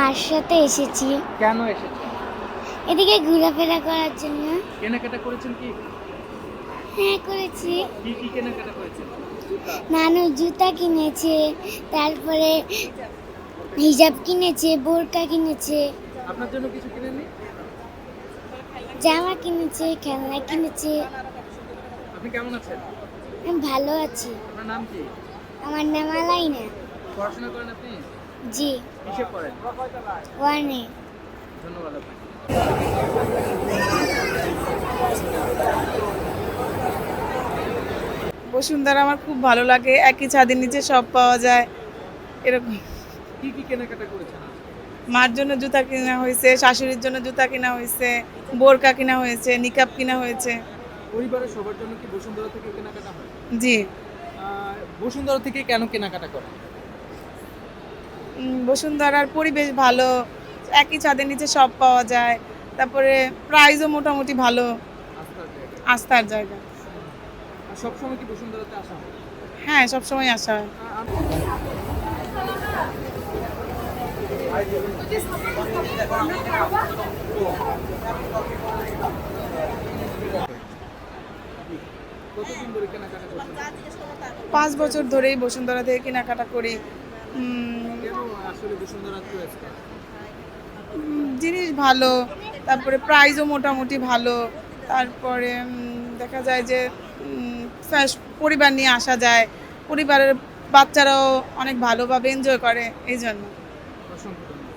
মার সাথে এসেছি। কেন এসেছেন? এদিকে ঘোরাফেরা করার জন্য। কেনাকাটা করেছেন কি? হ্যাঁ, করেছি। কি কি কেনাকাটা করেছেন? জুতা। নানু জুতা কিনেছে, তারপরে হিজাব কিনেছে, বোরকা কিনেছে, আপনার জন্য কিছু কিনেননি? জামা কিনেছে, খেলনা কিনেছে। আপনি কেমন আছেন? আমি ভালো আছি। আপনার নাম কি? আমার নাম আলাইনা। পড়াশোনা করেন আপনি? জি, কিসে পড়েন? ওয়ানে। ধন্যবাদ আপনাকে। বসুন্ধরা আমার খুব ভালো লাগে, একই ছাদের নিচে সব পাওয়া যায় এরকম। কি কি কেনাকাটা করেছেন আজকে? মার জন্য জুতা কেনা হয়েছে, শাশুড়ির জন্য জুতা কেনা হয়েছে, বোরকা কেনা হয়েছে, নিকাব কেনা হয়েছে। পরিবারের সবার জন্য কি বসুন্ধরা থেকে কেনাকাটা হয়? জি। বসুন্ধরা থেকে কেন কেনাকাটা করেন? বসুন্ধরার পরিবেশ ভালো, একই ছাদের নিচে সব পাওয়া যায়, তারপরে প্রাইসও মোটামুটি ভালো, আস্থার জায়গা। আস্থার জায়গা। আর সবসময় কি বসুন্ধরাতে আসা হয়? হ্যাঁ, সবসময় আসা হয়। কতদিন ধরে কেনাকাটা করছেন? 5 বছর ধরেই বসুন্ধরা থেকে কেনাকাটা করি। কেন আসলে বসুন্ধরা চয়েস করেন? জিনিস ভালো, তারপরে প্রাইসও মোটামুটি ভালো, তারপরে দেখা যায় যে পরিবার নিয়ে আসা যায়, পরিবারের বাচ্চারাও অনেক ভালোভাবে এনজয় করে এই জন্য। অসংখ্য ধন্যবাদ।